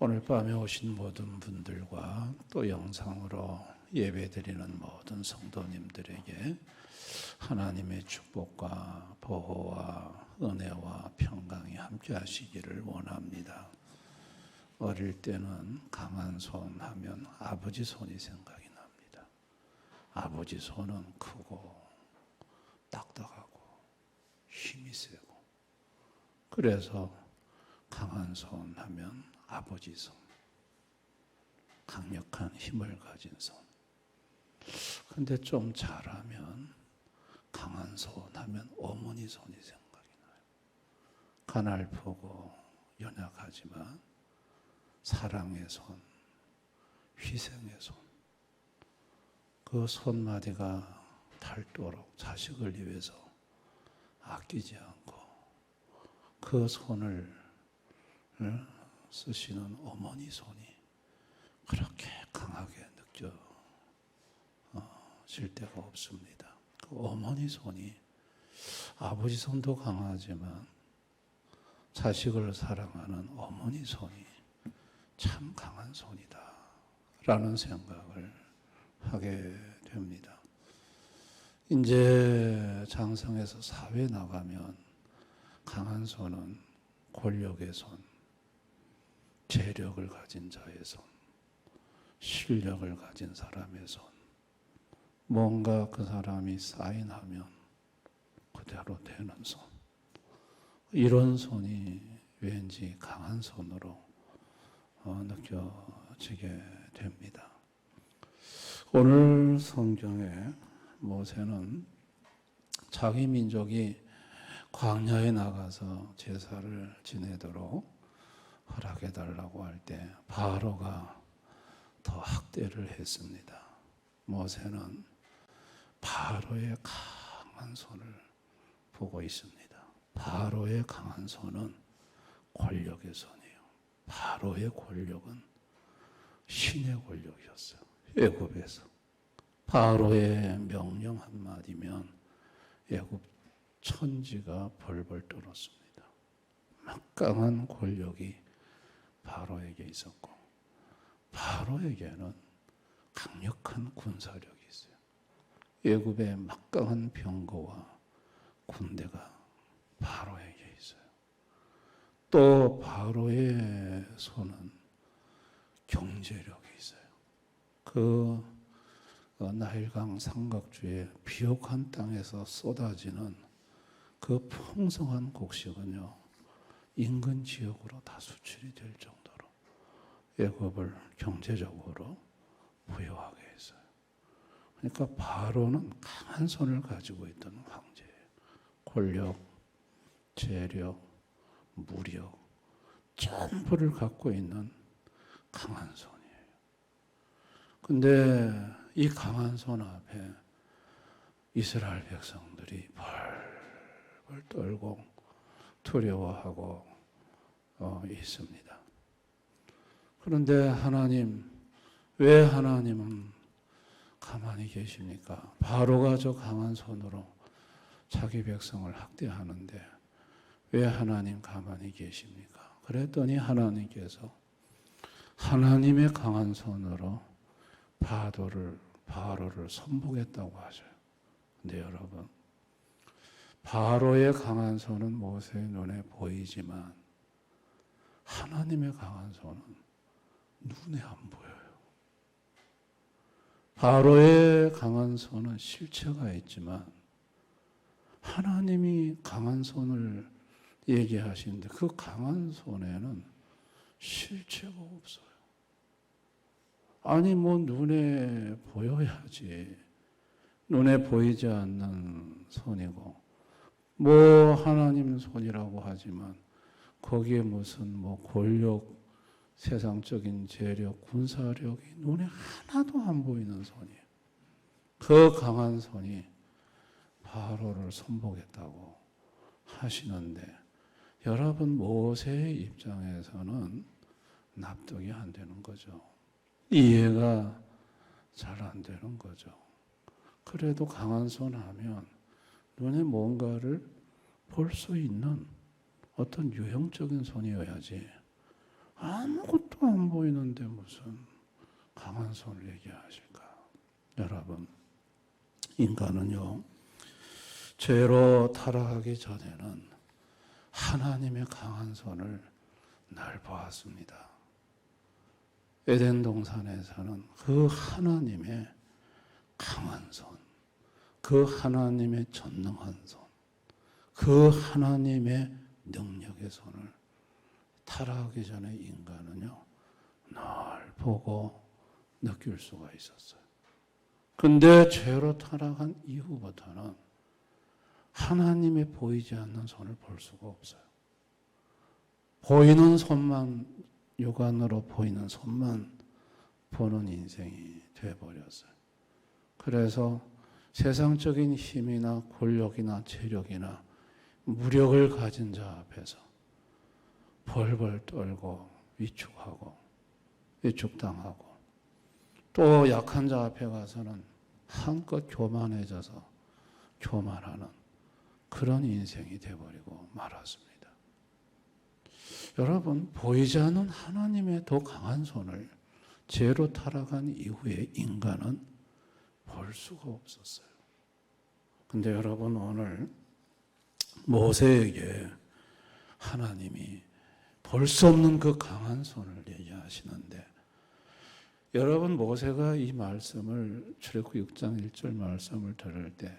오늘 밤에 오신 모든 분들과 또 영상으로 예배드리는 모든 성도님들에게 하나님의 축복과 보호와 은혜와 평강이 함께 하시기를 원합니다. 어릴 때는 강한 손 하면 아버지 손이 생각이 납니다. 아버지 손은 크고 딱딱하고 힘이 세고, 그래서 강한 손 하면 아버지 손, 강력한 힘을 가진 손. 근데 좀 잘하면 강한 손 하면 어머니 손이 생각이 나요. 가냘프고 연약하지만 사랑의 손, 희생의 손. 그 손마디가 닳도록 자식을 위해서 아끼지 않고 그 손을 쓰시는 어머니 손이 그렇게 강하게 느껴질 때가 없습니다. 그 어머니 손이, 아버지 손도 강하지만 자식을 사랑하는 어머니 손이 참 강한 손이다 라는 생각을 하게 됩니다. 이제 장성에서 사회에 나가면 강한 손은 권력의 손, 재력을 가진 자의 손, 실력을 가진 사람의 손, 뭔가 그 사람이 사인하면 그대로 되는 손, 이런 손이 왠지 강한 손으로 느껴지게 됩니다. 오늘 성경에 모세는 자기 민족이 광야에 나가서 제사를 지내도록 허락해달라고 할 때 바로가 더 학대를 했습니다. 모세는 바로의 강한 손을 보고 있습니다. 바로의 강한 손은 권력의 손이에요. 바로의 권력은 신의 권력이었어요. 애굽에서 바로의 명령 한마디면 애굽 천지가 벌벌 떨었습니다. 막강한 권력이 바로에게 있었고, 바로에게는 강력한 군사력이 있어요. 애굽의 막강한 병거와 군대가 바로에게 있어요. 또 바로의 손은 경제력이 있어요. 그 나일강 삼각주의 비옥한 땅에서 쏟아지는 그 풍성한 곡식은요, 인근 지역으로 다 수출이 될 정도로 애굽을 경제적으로 부유하게 했어요. 그러니까 바로는 강한 손을 가지고 있던 황제예요. 권력, 재력, 무력 전부를 갖고 있는 강한 손이에요. 근데 이 강한 손 앞에 이스라엘 백성들이 벌벌 떨고 두려워하고 있습니다. 그런데 하나님, 왜 하나님은 가만히 계십니까? 바로가 저 강한 손으로 자기 백성을 학대하는데 왜 하나님 가만히 계십니까? 그랬더니 하나님께서 하나님의 강한 손으로 바로를 선복했다고 하셔요. 근데 여러분, 바로의 강한 손은 모세의 눈에 보이지만 하나님의 강한 손은 눈에 안 보여요. 바로의 강한 손은 실체가 있지만 하나님이 강한 손을 얘기하시는데 그 강한 손에는 실체가 없어요. 아니 눈에 보여야지. 눈에 보이지 않는 손이고 하나님 손이라고 하지만 거기에 무슨 권력, 세상적인 재력, 군사력이 눈에 하나도 안 보이는 손이에요. 그 강한 손이 바로를 선복했다고 하시는데 여러분, 모세의 입장에서는 납득이 안 되는 거죠. 이해가 잘 안 되는 거죠. 그래도 강한 손 하면 눈에 뭔가를 볼 수 있는 어떤 유형적인 손이어야지 아무것도 안 보이는데 무슨 강한 손을 얘기하실까? 여러분, 인간은요, 죄로 타락하기 전에는 하나님의 강한 손을 날 보았습니다. 에덴 동산에서는 그 하나님의 강한 손, 그 하나님의 전능한 손, 그 하나님의 능력의 손을 타락하기 전에 인간은요, 늘 보고 느낄 수가 있었어요. 근데 죄로 타락한 이후부터는 하나님의 보이지 않는 손을 볼 수가 없어요. 보이는 손만, 육안으로 보이는 손만 보는 인생이 되어버렸어요. 그래서 세상적인 힘이나 권력이나 재력이나 무력을 가진 자 앞에서 벌벌 떨고 위축하고 위축당하고 또 약한 자 앞에 가서는 한껏 교만해져서 교만하는 그런 인생이 되어버리고 말았습니다. 여러분, 보이지 않는 하나님의 더 강한 손을 죄로 타락한 이후에 인간은 볼 수가 없었어요. 근데 여러분, 오늘 모세에게 하나님이 볼 수 없는 그 강한 손을 얘기하시는데, 여러분, 모세가 이 말씀을 출애굽기 6장 1절 말씀을 들을 때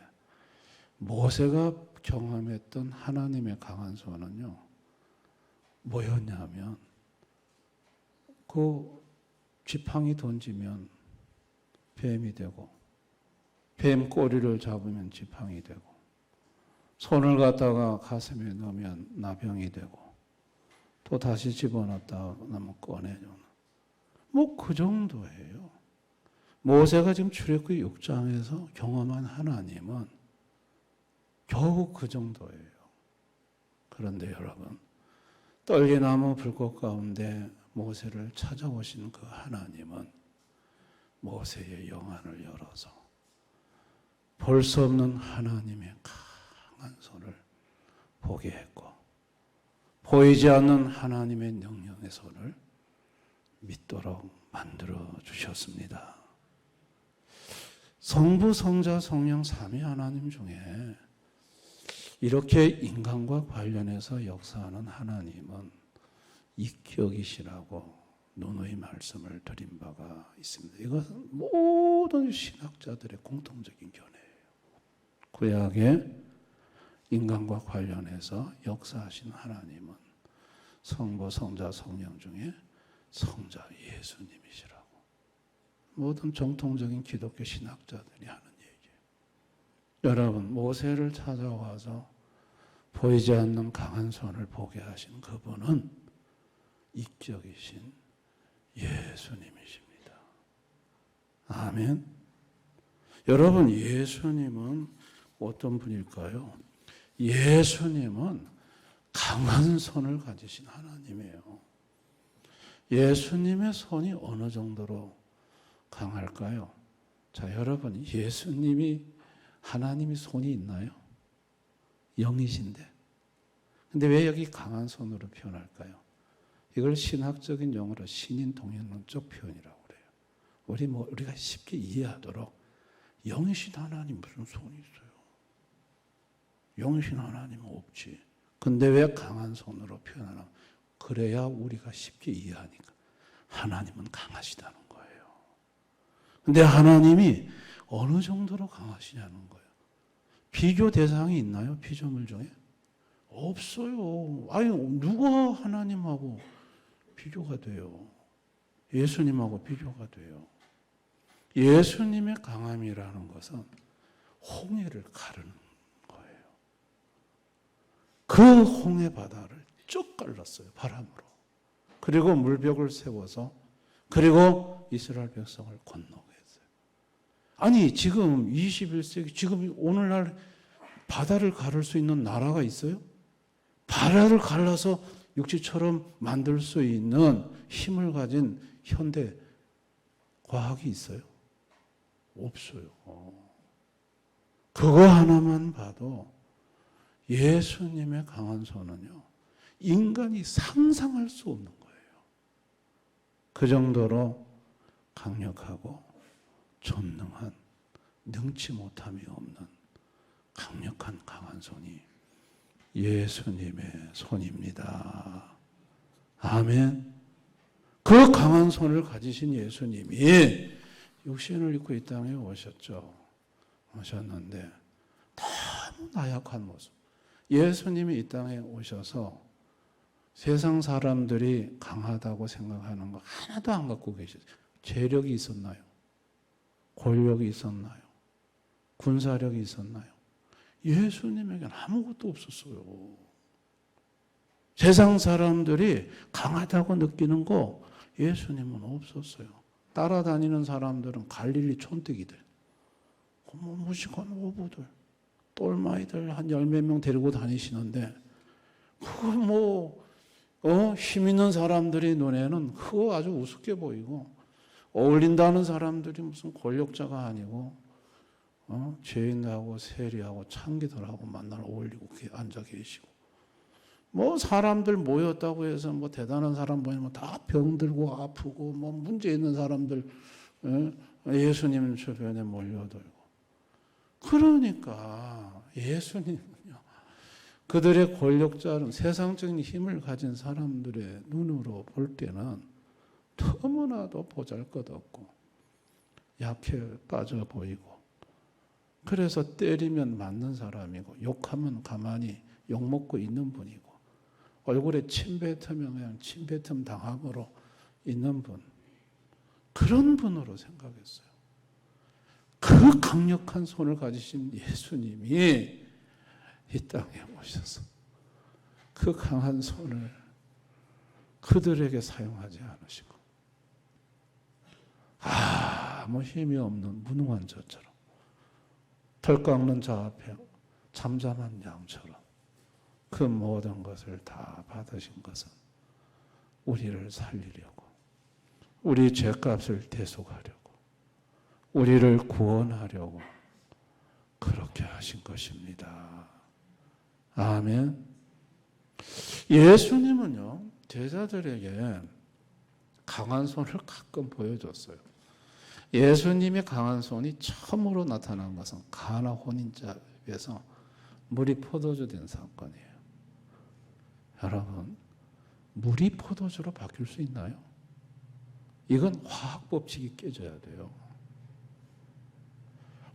모세가 경험했던 하나님의 강한 손은요, 뭐였냐면 그 지팡이 던지면 뱀이 되고 뱀 꼬리를 잡으면 지팡이 되고 손을 갖다가 가슴에 넣으면 나병이 되고 또 다시 집어넣었다 나면 꺼내주는 뭐 그 정도예요. 모세가 지금 출애굽기 6장에서 경험한 하나님은 겨우 그 정도예요. 그런데 여러분, 떨기나무 불꽃 가운데 모세를 찾아오신 그 하나님은 모세의 영안을 열어서 볼 수 없는 하나님의 강한 손을 보게 했고, 보이지 않는 하나님의 능력의 손을 믿도록 만들어 주셨습니다. 성부, 성자, 성령 삼위 하나님 중에 이렇게 인간과 관련해서 역사하는 하나님은 이격이시라고 누누이 말씀을 드린 바가 있습니다. 이것은 모든 신학자들의 공통적인 견해예요. 구약의 인간과 관련해서 역사하신 하나님은 성부, 성자, 성령 중에 성자 예수님이시라고 모든 정통적인 기독교 신학자들이 하는 얘기예요. 여러분, 모세를 찾아와서 보이지 않는 강한 손을 보게 하신 그분은 이격이신 예수님이십니다. 아멘. 여러분, 예수님은 어떤 분일까요? 예수님은 강한 손을 가지신 하나님이에요. 예수님의 손이 어느 정도로 강할까요? 자, 여러분, 예수님이 하나님이 손이 있나요? 영이신데. 근데 왜 여기 강한 손으로 표현할까요? 이걸 신학적인 용어로 신인 동연론적 표현이라고 그래요. 우리가 쉽게 이해하도록 영이신 하나님 무슨 손이 있어요? 영이신 하나님은 없지. 근데 왜 강한 손으로 표현하나? 그래야 우리가 쉽게 이해하니까 하나님은 강하시다는 거예요. 근데 하나님이 어느 정도로 강하시냐는 거예요. 비교 대상이 있나요? 피조물 중에? 없어요. 아니, 누가 하나님하고 비교가 돼요? 예수님하고 비교가 돼요. 예수님의 강함이라는 것은 홍해를 가르는 거예요. 그 홍해 바다를 쭉 갈랐어요. 바람으로. 그리고 물벽을 세워서 그리고 이스라엘 백성을 건너게 했어요. 아니, 지금 21세기 지금 오늘날 바다를 가를 수 있는 나라가 있어요? 바다를 갈라서 육지처럼 만들 수 있는 힘을 가진 현대 과학이 있어요? 없어요. 그거 하나만 봐도 예수님의 강한 손은요, 인간이 상상할 수 없는 거예요. 그 정도로 강력하고 전능한, 능치 못함이 없는 강력한 강한 손이 예수님의 손입니다. 아멘. 그 강한 손을 가지신 예수님이 육신을 입고 이 땅에 오셨는데 너무 나약한 모습. 예수님이 이 땅에 오셔서 세상 사람들이 강하다고 생각하는 거 하나도 안 갖고 계셨어요. 재력이 있었나요? 권력이 있었나요? 군사력이 있었나요? 예수님에게는 아무것도 없었어요. 세상 사람들이 강하다고 느끼는 거 예수님은 없었어요. 따라다니는 사람들은 갈릴리 촌뜨기들, 무식한 어부들, 똘마이들 한 10몇 명 데리고 다니시는데 그거 힘 있는 사람들이 눈에는 그거 아주 우습게 보이고, 어울린다는 사람들이 무슨 권력자가 아니고 죄인하고 세리하고 창기들하고 만날 어울리고 앉아 계시고, 사람들 모였다고 해서 대단한 사람 모이면 다 병들고 아프고 문제 있는 사람들 예수님 주변에 몰려들고. 그러니까 예수님은요, 그들의 권력자는 세상적인 힘을 가진 사람들의 눈으로 볼 때는 너무나도 보잘것없고 약해 빠져 보이고, 그래서 때리면 맞는 사람이고 욕하면 가만히 욕먹고 있는 분이고, 얼굴에 침 뱉으면 그냥 침 뱉음 당함으로 있는 분, 그런 분으로 생각했어요. 그 강력한 손을 가지신 예수님이 이 땅에 오셔서 그 강한 손을 그들에게 사용하지 않으시고 아무 힘이 없는 무능한 자처럼, 털 깎는 자 앞에 잠잠한 양처럼 그 모든 것을 다 받으신 것은 우리를 살리려고, 우리 죄값을 대속하려고, 우리를 구원하려고 그렇게 하신 것입니다. 아멘. 예수님은요, 제자들에게 강한 손을 가끔 보여줬어요. 예수님의 강한 손이 처음으로 나타난 것은 가나 혼인집에서 물이 포도주 된 사건이에요. 여러분, 물이 포도주로 바뀔 수 있나요? 이건 화학 법칙이 깨져야 돼요.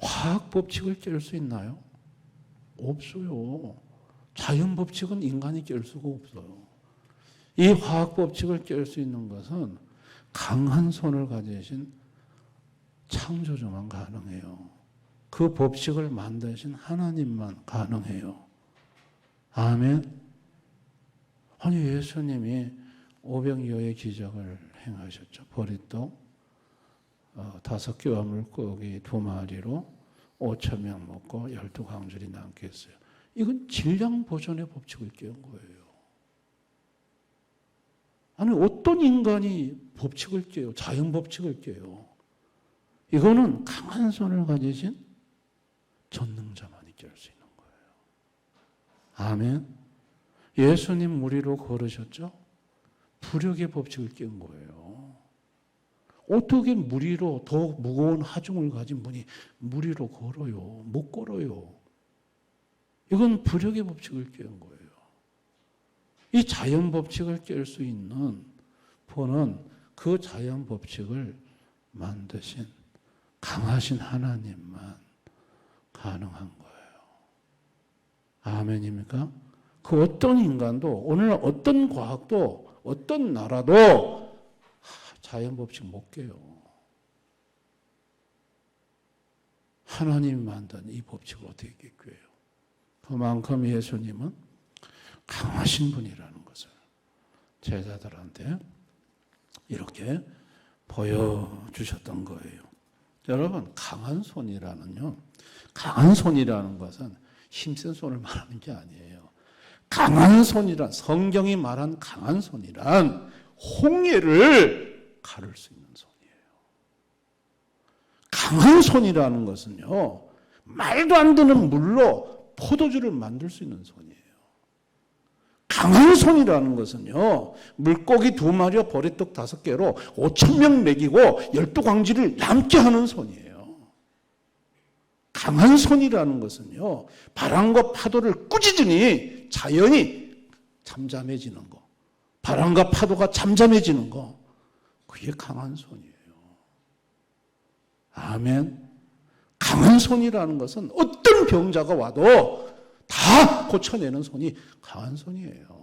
화학 법칙을 깰 수 있나요? 없어요. 자연 법칙은 인간이 깰 수가 없어요. 이 화학 법칙을 깰 수 있는 것은 강한 손을 가지신 창조주만 가능해요. 그 법칙을 만드신 하나님만 가능해요. 아멘. 아니, 예수님이 오병이어의 기적을 행하셨죠. 보리떡 5개와 물고기 2마리로 5,000명 먹고 12광줄이 남게 했어요. 이건 질량 보존의 법칙을 깨운 거예요. 아니, 어떤 인간이 법칙을 깨요? 자연 법칙을 깨요. 이거는 강한 손을 가지신 전능자만이 깰 수 있는 거예요. 아멘. 예수님 물 위로 걸으셨죠? 부력의 법칙을 깬 거예요. 어떻게 물 위로 더 무거운 하중을 가진 분이 물 위로 걸어요? 못 걸어요. 이건 부력의 법칙을 깬 거예요. 이 자연 법칙을 깰 수 있는 분은 그 자연 법칙을 만드신 강하신 하나님만 가능한 거예요. 아멘입니까? 그 어떤 인간도, 오늘 어떤 과학도, 어떤 나라도 자연 법칙 못 깨요. 하나님이 만든 이 법칙을 어떻게 깨요? 그만큼 예수님은 강하신 분이라는 것을 제자들한테 이렇게 보여주셨던 거예요. 여러분, 강한 손이라는 것은 힘센 손을 말하는 게 아니에요. 강한 손이란, 성경이 말한 강한 손이란 홍해를 가를 수 있는 손이에요. 강한 손이라는 것은요, 말도 안 되는 물로 포도주를 만들 수 있는 손이에요. 강한 손이라는 것은요, 물고기 2마리와 보리떡 5개로 5,000명 먹이고 12광지를 남게 하는 손이에요. 강한 손이라는 것은요, 바람과 파도를 꾸짖으니 자연이 잠잠해지는 거, 바람과 파도가 잠잠해지는 거, 그게 강한 손이에요. 아멘. 강한 손이라는 것은 어떤 병자가 와도 다 고쳐내는 손이 강한 손이에요.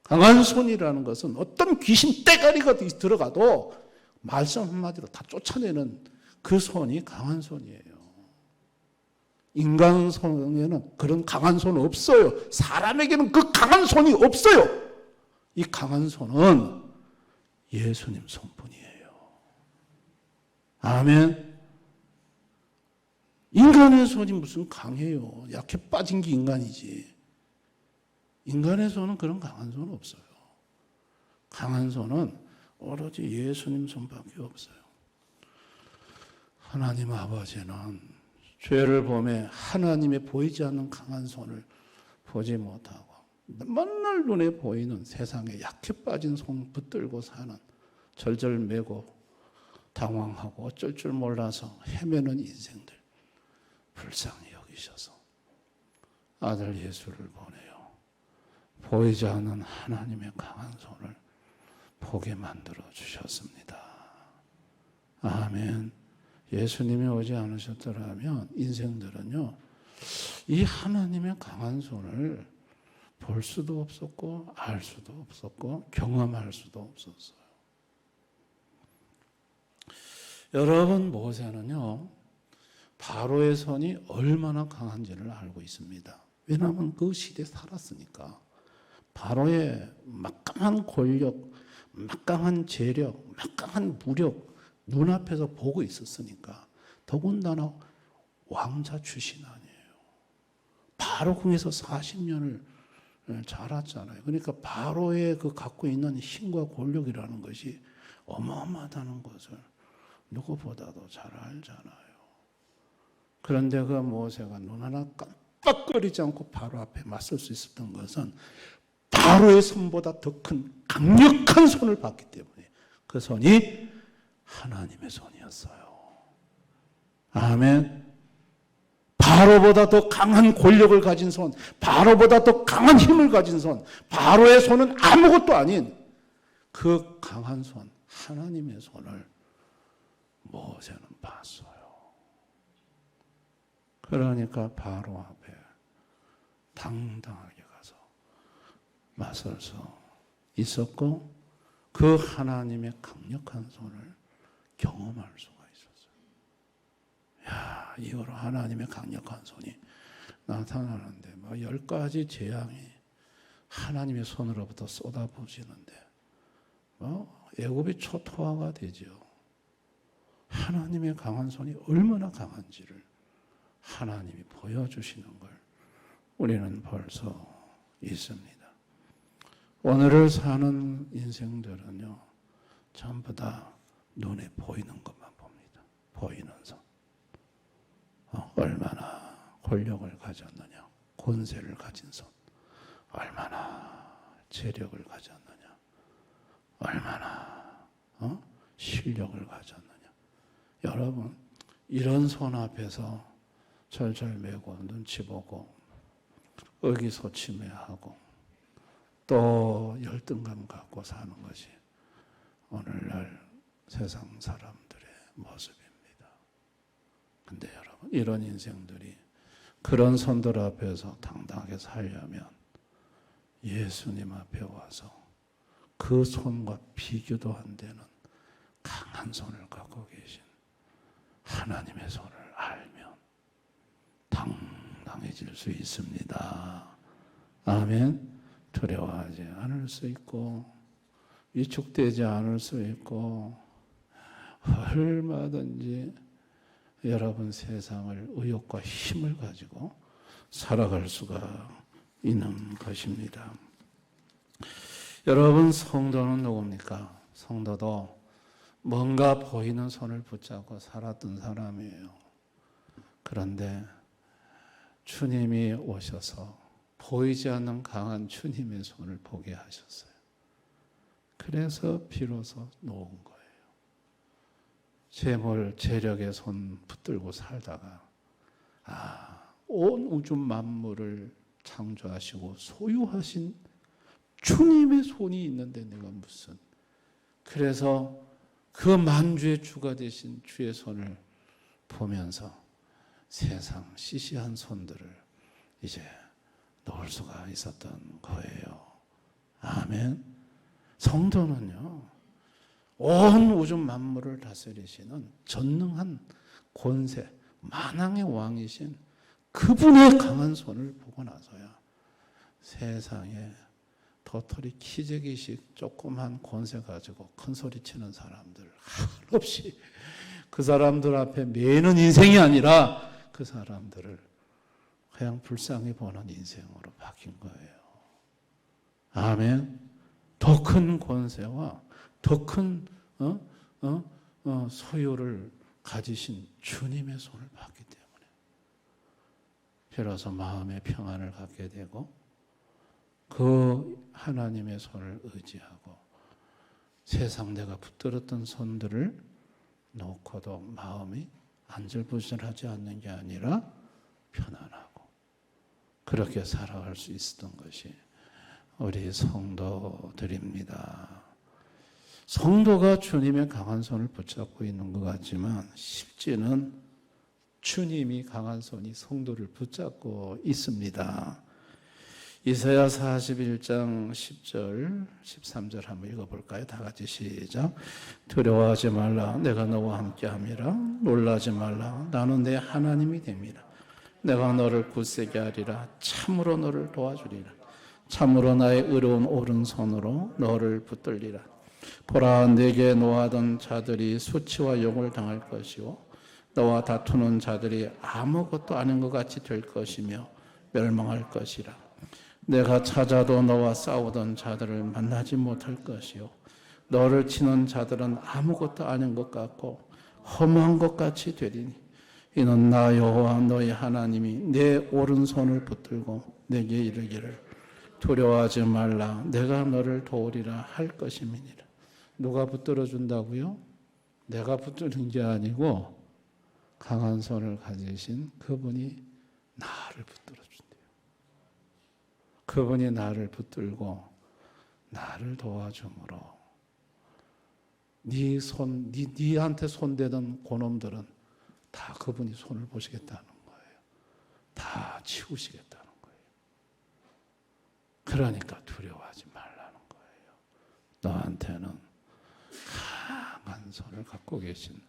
강한 손이라는 것은 어떤 귀신 떼가리가 들어가도 말씀 한마디로 다 쫓아내는 그 손이 강한 손이에요. 인간 손에는 그런 강한 손은 없어요. 사람에게는 그 강한 손이 없어요. 이 강한 손은 예수님 손뿐이에요. 아멘. 인간의 손이 무슨 강해요. 약해 빠진 게 인간이지. 인간의 손은 그런 강한 손은 없어요. 강한 손은 오로지 예수님 손밖에 없어요. 하나님 아버지는 죄를 보며 하나님의 보이지 않는 강한 손을 보지 못하고 맨날 눈에 보이는 세상에 약해 빠진 손 붙들고 사는 절절매고 당황하고 어쩔 줄 몰라서 헤매는 인생들 불쌍히 여기셔서 아들 예수를 보내요. 보이지 않는 하나님의 강한 손을 보게 만들어 주셨습니다. 아멘. 예수님이 오지 않으셨더라면 인생들은요, 이 하나님의 강한 손을 볼 수도 없었고 알 수도 없었고 경험할 수도 없었어요. 여러분, 모세는요, 바로의 손이 얼마나 강한지를 알고 있습니다. 왜냐하면 그 시대에 살았으니까. 바로의 막강한 권력, 막강한 재력, 막강한 무력 눈앞에서 보고 있었으니까. 더군다나 왕자 출신 아니에요. 바로 궁에서 40년을 자랐잖아요. 그러니까 바로의 그 갖고 있는 힘과 권력이라는 것이 어마어마하다는 것을 누구보다도 잘 알잖아요. 그런데 그 모세가 눈 하나 깜빡거리지 않고 바로 앞에 맞설 수 있었던 것은 바로의 손보다 더 큰 강력한 손을 봤기 때문에 그 손이 하나님의 손이었어요. 아멘. 바로보다 더 강한 권력을 가진 손, 바로보다 더 강한 힘을 가진 손, 바로의 손은 아무것도 아닌 그 강한 손, 하나님의 손을 모세는 봤어요. 그러니까 바로 앞에 당당하게 가서 맞설 수 있었고 그 하나님의 강력한 손을 경험할 수가 있었어요. 야, 이거로 하나님의 강력한 손이 나타나는데 10가지 재앙이 하나님의 손으로부터 쏟아부어지는데 애굽이 초토화가 되죠. 하나님의 강한 손이 얼마나 강한지를 하나님이 보여주시는 걸 우리는 볼 수 있습니다. 오늘을 사는 인생들은요, 전부 다 눈에 보이는 것만 봅니다. 보이는 손. 얼마나 권력을 가졌느냐, 권세를 가진 손. 얼마나 재력을 가졌느냐, 얼마나 실력을 가졌느냐. 여러분, 이런 손 앞에서 절절매고 눈치 보고 의기소침해하고 또 열등감 갖고 사는 것이 오늘날 세상 사람들의 모습입니다. 근데 여러분, 이런 인생들이 그런 손들 앞에서 당당하게 살려면 예수님 앞에 와서 그 손과 비교도 안 되는 강한 손을 갖고 계신 하나님의 손을 알면 당당해질 수 있습니다. 아멘. 두려워하지 않을 수 있고 위축되지 않을 수 있고 얼마든지 여러분 세상을 의욕과 힘을 가지고 살아갈 수가 있는 것입니다. 여러분, 성도는 누굽니까? 성도도 뭔가 보이는 손을 붙잡고 살았던 사람이에요. 그런데 주님이 오셔서 보이지 않는 강한 주님의 손을 보게 하셨어요. 그래서 비로소 놓은 거예요. 재물, 재력의 손 붙들고 살다가 온 우주 만물을 창조하시고 소유하신 주님의 손이 있는데 내가 무슨. 그래서 그 만주의 주가 되신 주의 손을 보면서 세상 시시한 손들을 이제 놓을 수가 있었던 거예요. 아멘. 성도는요, 온 우주 만물을 다스리시는 전능한 권세, 만왕의 왕이신 그분의 강한 손을 보고 나서야 세상에 도토리 키재기식 조그만 권세 가지고 큰 소리 치는 사람들 한없이 그 사람들 앞에 매는 인생이 아니라 그 사람들을 그냥 불쌍히 보는 인생으로 바뀐 거예요. 아멘. 더 큰 권세와 더 큰 소유를 가지신 주님의 손을 봤기 때문에 비로소 마음의 평안을 갖게 되고 그 하나님의 손을 의지하고 세상 내가 붙들었던 손들을 놓고도 마음이 안절부절하지 않는 게 아니라 편안하고 그렇게 살아갈 수 있었던 것이 우리 성도들입니다. 성도가 주님의 강한 손을 붙잡고 있는 것 같지만 쉽지는 주님이 강한 손이 성도를 붙잡고 있습니다. 이사야 41장 10절 13절 한번 읽어볼까요? 다 같이 시작. 두려워하지 말라 내가 너와 함께함이라. 놀라지 말라 나는 내 하나님이 됨이라. 내가 너를 굳세게 하리라. 참으로 너를 도와주리라. 참으로 나의 의로운 오른손으로 너를 붙들리라. 보라 내게 노하던 자들이 수치와 욕을 당할 것이요 너와 다투는 자들이 아무것도 아닌 것 같이 될 것이며 멸망할 것이라. 내가 찾아도 너와 싸우던 자들을 만나지 못할 것이요 너를 치는 자들은 아무것도 아닌 것 같고 허무한 것 같이 되리니 이는 나 여호와 너희 하나님이 내 오른손을 붙들고 내게 이르기를 두려워하지 말라 내가 너를 도우리라 할 것임이니라. 누가 붙들어 준다고요? 내가 붙드는 게 아니고 강한 손을 가지신 그분이 나를 붙들어 준대요. 그분이 나를 붙들고 나를 도와줌으로 네한테 손대던 고놈들은 다 그분이 손을 보시겠다는 거예요. 다 치우시겠다는 거예요. 그러니까 두려워하지 말라는 거예요. 너한테는 강한 손을 갖고 계신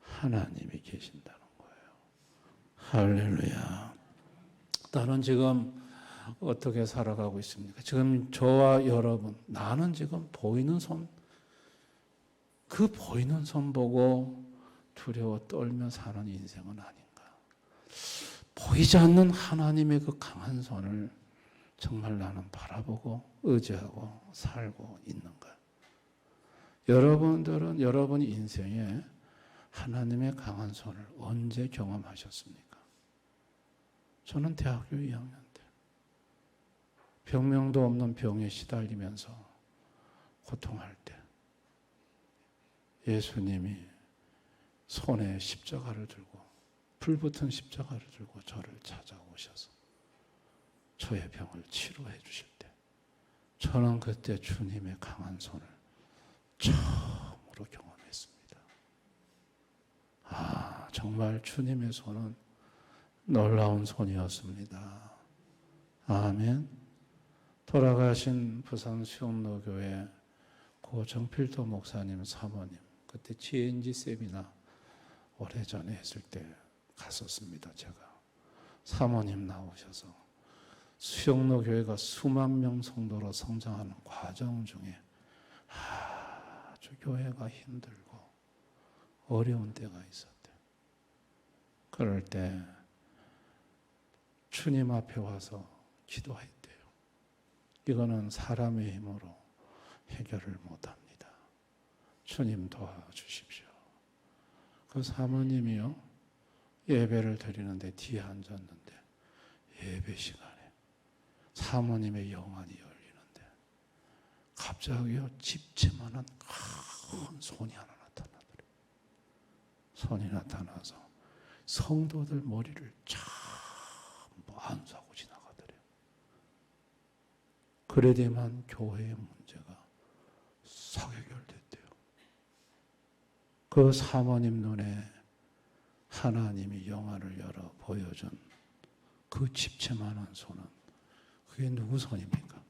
하나님이 계신다는 거예요. 할렐루야. 나는 지금 어떻게 살아가고 있습니까? 지금 저와 여러분, 나는 지금 보이는 손, 그 보이는 손 보고 두려워 떨며 사는 인생은 아닌가? 보이지 않는 하나님의 그 강한 손을 정말 나는 바라보고 의지하고 살고 있는가? 여러분들은 여러분 인생에 하나님의 강한 손을 언제 경험하셨습니까? 저는 대학교 2학년 때 병명도 없는 병에 시달리면서 고통할 때 예수님이 손에 십자가를 들고 불붙은 십자가를 들고 저를 찾아오셔서 저의 병을 치료해 주실 때 저는 그때 주님의 강한 손을 처음으로 경험했습니다. 정말 주님의 손은 놀라운 손이었습니다. 아멘. 돌아가신 부산 수영로교회 고 정필도 목사님 사모님 그때 GNG 세미나 오래전에 했을 때 갔었습니다. 제가 사모님 나오셔서 수영로 교회가 수만 명 성도로 성장하는 과정 중에 아주 교회가 힘들고 어려운 때가 있었대. 그럴 때 주님 앞에 와서 기도했대요. 이거는 사람의 힘으로 해결을 못합니다. 주님 도와주십시오. 그 사모님이요, 예배를 드리는데 뒤에 앉았는데 예배 시간에 사모님의 영안이 열리는데 갑자기요 집채만한 큰 손이 하나 나타나더래요. 손이 나타나서 성도들 머리를 전부 안수하고 지나가더래요. 그래야만 교회의 문제가 싹 해결됐대요. 그 사모님 눈에 하나님이 영안을 열어 보여준 그 집채만한 손은 그게 누구 손입니까?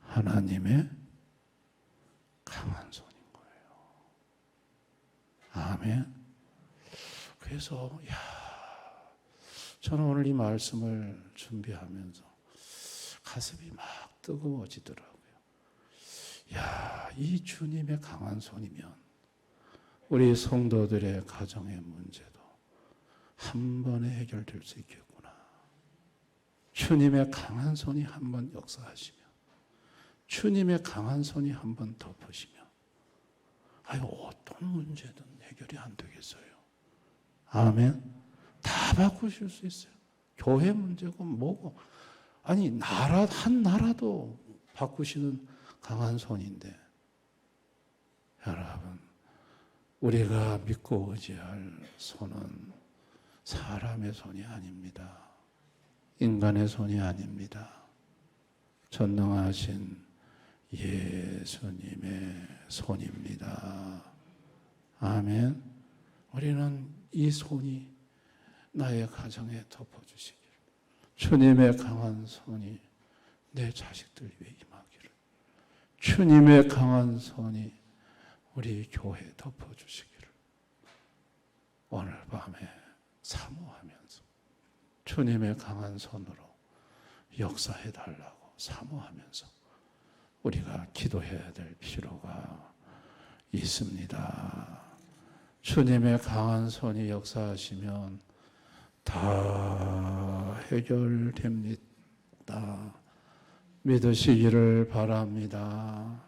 하나님의 강한 손인 거예요. 아멘. 그래서 저는 오늘 이 말씀을 준비하면서 가슴이 막 뜨거워지더라고요. 이 주님의 강한 손이면 우리 성도들의 가정의 문제도 한 번에 해결될 수 있겠구나. 주님의 강한 손이 한 번 역사하시며 주님의 강한 손이 한 번 덮으시며 어떤 문제든 해결이 안 되겠어요. 아멘. 다 바꾸실 수 있어요. 교회 문제고 뭐고 한 나라도 바꾸시는 강한 손인데 여러분 우리가 믿고 의지할 손은 사람의 손이 아닙니다. 인간의 손이 아닙니다. 전능하신 예수님의 손입니다. 아멘. 우리는 이 손이 나의 가정에 덮어주시기를, 주님의 강한 손이 내 자식들 위해 임하기를, 주님의 강한 손이 우리 교회에 덮어주시기를 오늘 밤에 사모하면서 주님의 강한 손으로 역사해달라고 사모하면서 우리가 기도해야 될 필요가 있습니다. 주님의 강한 손이 역사하시면 다 해결됩니다. 믿으시기를 바랍니다.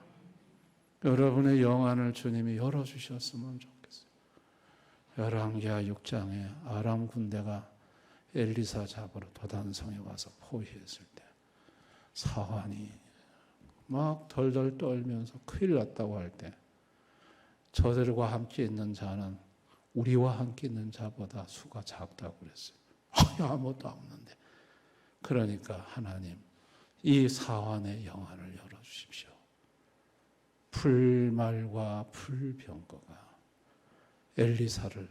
여러분의 영안을 주님이 열어주셨으면 좋겠어요. 열왕기하 6장에 아람 군대가 엘리사 잡으러 도단성에 와서 포위했을 때 사환이 막 덜덜 떨면서 큰일 났다고 할 때 저들과 함께 있는 자는 우리와 함께 있는 자보다 수가 작다고 그랬어요. 아무것도 없는데. 그러니까 하나님 이 사환의 영안을 열어주십시오. 풀말과 풀병거가 엘리사를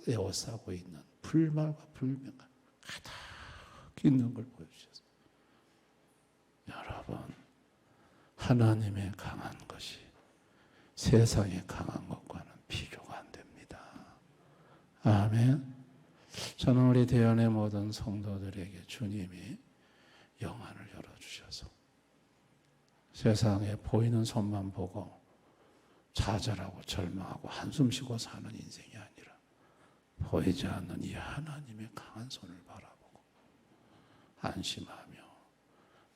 에워싸고 있는 풀말과 풀병거가 가득 있는 걸 보여주셨어요. 여러분 하나님의 강한 것이 세상의 강한 것과는 비교가 안 됩니다. 아멘. 저는 우리 대연의 모든 성도들에게 주님이 영안을 열어주셔서 세상에 보이는 손만 보고 좌절하고 절망하고 한숨 쉬고 사는 인생이 아니라 보이지 않는 이 하나님의 강한 손을 바라보고 안심하며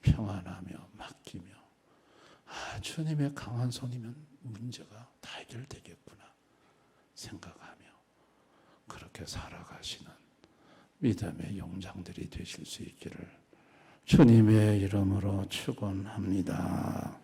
평안하며 맡기며 주님의 강한 손이면 문제가 다 해결되겠구나 생각하며 그렇게 살아가시는 믿음의 용장들이 되실 수 있기를 주님의 이름으로 축원합니다.